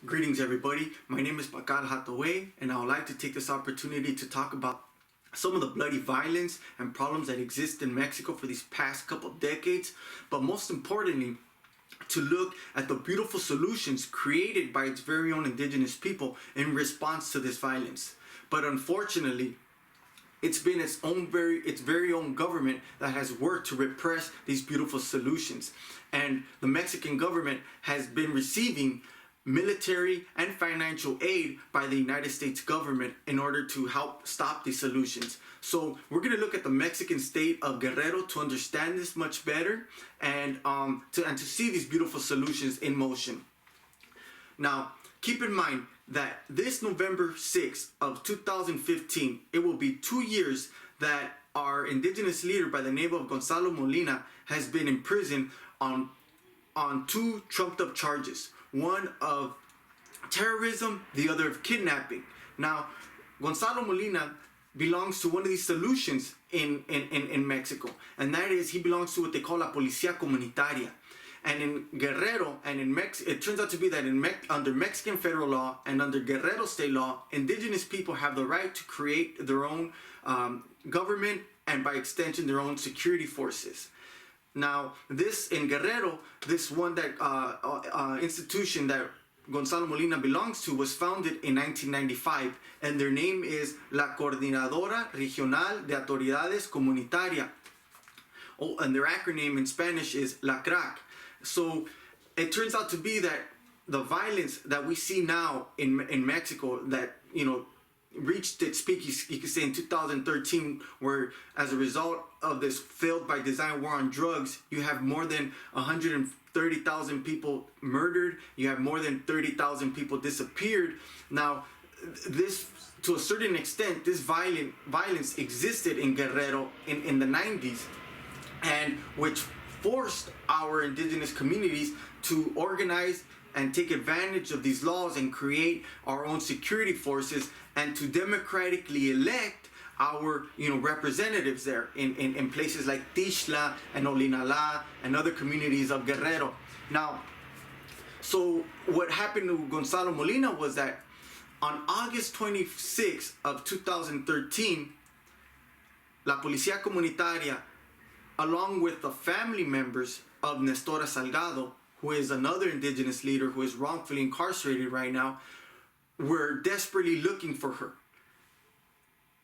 Greetings everybody, my name is Pakal Hathaway and I would like to take this opportunity to talk about some of the bloody violence and problems that exist in Mexico for these past couple decades, but most importantly, to look at the beautiful solutions created by its very own indigenous people in response to this violence. But unfortunately, it's been its very own government that has worked to repress these beautiful solutions. And the Mexican government has been receiving military and financial aid by the United States government in order to help stop these solutions. So we're going to look at the Mexican state of Guerrero to understand this much better and to see these beautiful solutions in motion. Now, keep in mind that this November 6th of 2015, it will be 2 years that our indigenous leader by the name of Gonzalo Molina has been in prison on two trumped up charges. One of terrorism, the other of kidnapping. Now, Gonzalo Molina belongs to one of these solutions in Mexico, and that is he belongs to what they call la Policía Comunitaria. And in Guerrero and in Mexico, it turns out to be that under Mexican federal law and under Guerrero state law, indigenous people have the right to create their own government and by extension their own security forces. Now, this in Guerrero, this one that institution that Gonzalo Molina belongs to was founded in 1995, and their name is La Coordinadora Regional de Autoridades Comunitarias. Oh, and their acronym in Spanish is La CRAC. So it turns out to be that the violence that we see now in Mexico that, reached its peak, you could say in 2013, where as a result of this failed by design war on drugs, you have more than 130,000 people murdered, you have more than 30,000 people disappeared. Now, this, to a certain extent, this violence existed in Guerrero in the 90s, and which forced our indigenous communities to organize and take advantage of these laws and create our own security forces and to democratically elect our representatives there in places like Tixla and Olinala and other communities of Guerrero. Now, so what happened to Gonzalo Molina was that on August 26th of 2013, La Policía Comunitaria, along with the family members of Nestora Salgado, who is another indigenous leader who is wrongfully incarcerated right now, were desperately looking for her.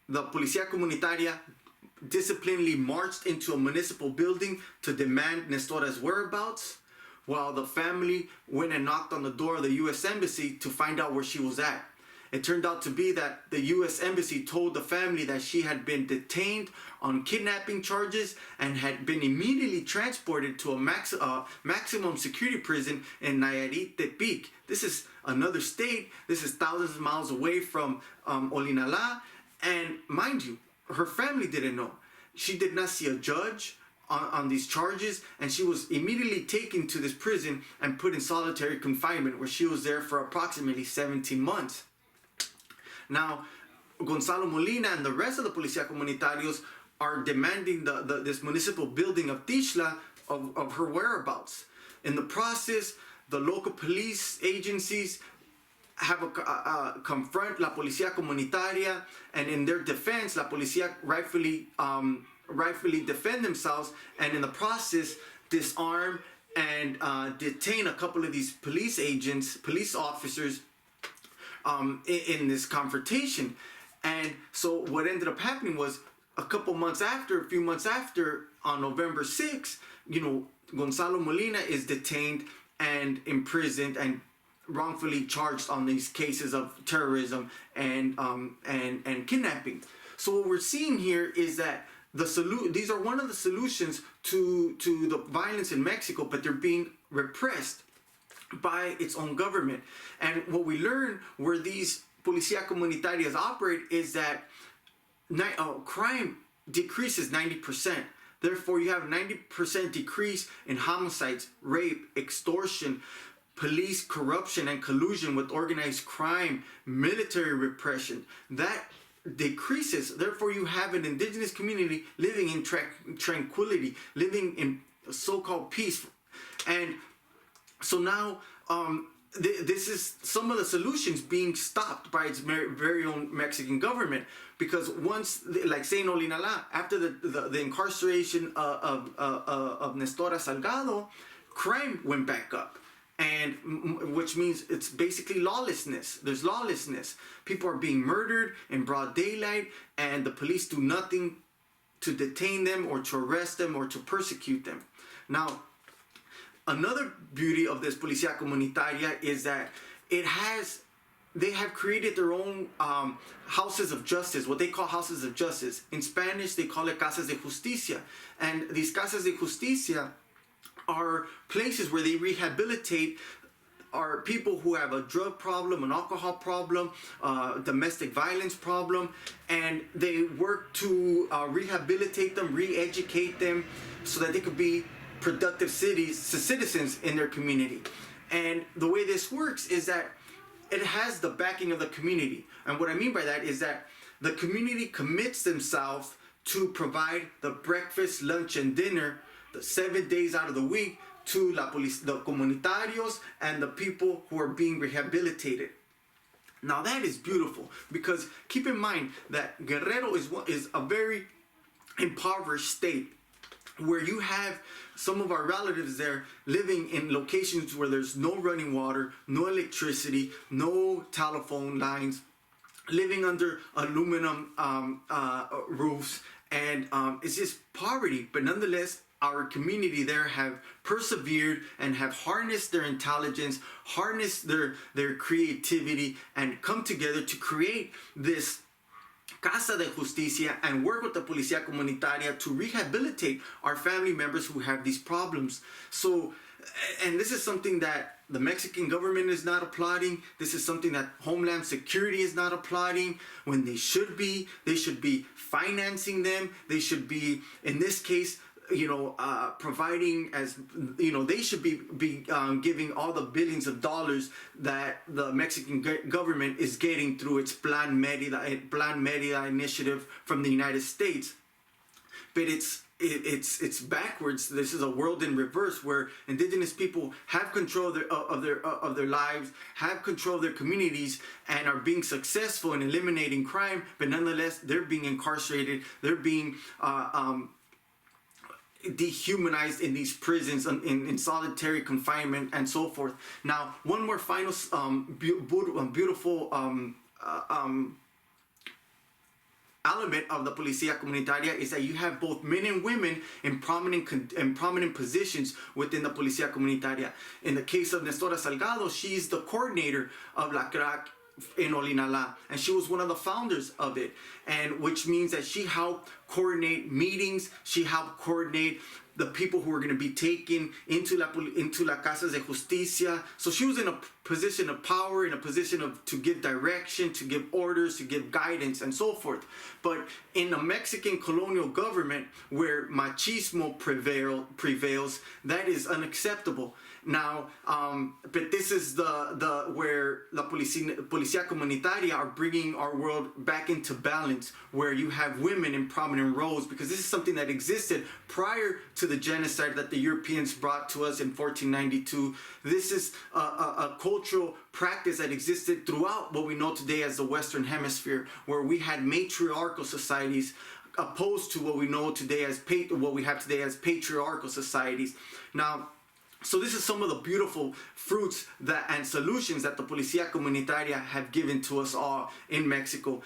The Policía Comunitaria disciplinedly marched into a municipal building to demand Nestora's whereabouts, while the family went and knocked on the door of the U.S. Embassy to find out where she was at. It turned out to be that the U.S. Embassy told the family that she had been detained on kidnapping charges and had been immediately transported to a maximum security prison in Nayarit, Tepic. This is another state. This is thousands of miles away from Olinala. And mind you, her family didn't know. She did not see a judge on these charges, and she was immediately taken to this prison and put in solitary confinement, where she was there for approximately 17 months. Now, Gonzalo Molina and the rest of the Policía Comunitarios are demanding this municipal building of Tixla of her whereabouts. In the process, the local police agencies have confront La Policía Comunitaria, and in their defense, La Policía rightfully defend themselves, and in the process disarm and detain a couple of these police officers in this confrontation. And so what ended up happening was a few months after, on November 6th, Gonzalo Molina is detained and imprisoned and wrongfully charged on these cases of terrorism and kidnapping. So what we're seeing here is that these are one of the solutions to the violence in Mexico, but they're being repressed by its own government. And what we learn where these Policía Comunitarias operate is that crime decreases 90%. Therefore, you have 90% decrease in homicides, rape, extortion, police corruption and collusion with organized crime, military repression. That decreases. Therefore, you have an indigenous community living in tranquility, living in so-called peace. And so now this is some of the solutions being stopped by its very own Mexican government. Because once, like say in Olinala, after the incarceration of Nestora Salgado, crime went back up. And which means it's basically lawlessness. There's lawlessness. People are being murdered in broad daylight, and the police do nothing to detain them or to arrest them or to persecute them. Now, another beauty of this Policía Comunitaria is that they have created their own houses of justice, what they call houses of justice. In Spanish, they call it casas de justicia. And these casas de justicia are places where they rehabilitate are people who have a drug problem, an alcohol problem, domestic violence problem, and they work to rehabilitate them, re-educate them so that they could be productive citizens in their community. And the way this works is that it has the backing of the community. And what I mean by that is that the community commits themselves to provide the breakfast, lunch, and dinner the 7 days out of the week to the comunitarios and the people who are being rehabilitated. Now that is beautiful, because keep in mind that Guerrero is a very impoverished state, where you have some of our relatives there living in locations where there's no running water, no electricity, no telephone lines, living under aluminum roofs, and it's just poverty. But nonetheless, our community there have persevered and have harnessed their intelligence, harnessed their creativity, and come together to create this Casa de Justicia and work with the Policía Comunitaria to rehabilitate our family members who have these problems. So, and this is something that the Mexican government is not applauding. This is something that Homeland Security is not applauding when they should be. They should be financing them. They should be, in this case, providing, as they should be giving all the billions of dollars that the Mexican government is getting through its Plan Merida initiative from the United States. But it's backwards. This is a world in reverse, where indigenous people have control of their lives, have control of their communities, and are being successful in eliminating crime. But nonetheless, they're being incarcerated. They're being dehumanized in these prisons, in solitary confinement, and so forth. Now, one more final beautiful element of the Policía Comunitaria is that you have both men and women in prominent positions within the Policía Comunitaria. In the case of Nestora Salgado, she's the coordinator of La CRAC in Olinala, and she was one of the founders of it, and which means that she helped coordinate meetings. She helped coordinate the people who were going to be taken into la Casas de Justicia. So she was in a position of power, in a position to give direction, to give orders, to give guidance, and so forth. But in a Mexican colonial government where machismo prevails, that is unacceptable. Now, but this is the where la Policía Comunitaria are bringing our world back into balance, where you have women in prominent roles, because this is something that existed prior to the genocide that the Europeans brought to us in 1492. This is a cultural practice that existed throughout what we know today as the Western Hemisphere, where we had matriarchal societies opposed to what we know today as what we have today as patriarchal societies. Now, so this is some of the beautiful fruits and solutions that the Policía Comunitaria have given to us all in Mexico.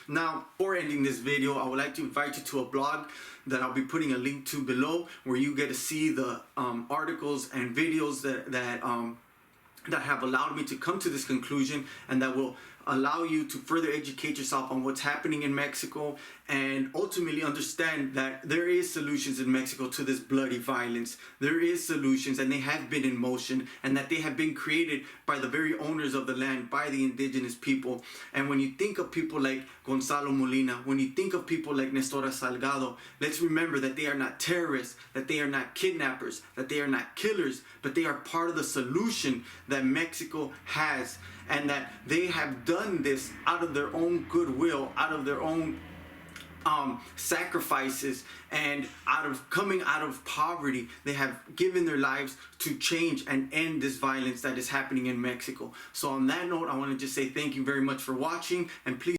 Now, before ending this video, I would like to invite you to a blog that I'll be putting a link to below, where you get to see the articles and videos that have allowed me to come to this conclusion, and that will allow you to further educate yourself on what's happening in Mexico, and ultimately understand that there is solutions in Mexico to this bloody violence. There is solutions, and they have been in motion, and that they have been created by the very owners of the land, by the indigenous people. And when you think of people like Gonzalo Molina, when you think of people like Nestora Salgado, let's remember that they are not terrorists, that they are not kidnappers, that they are not killers, but they are part of the solution that Mexico has, and that they have done this out of their own goodwill, out of their own sacrifices, and coming out of poverty, they have given their lives to change and end this violence that is happening in Mexico. So on that note, I want to just say thank you very much for watching, and please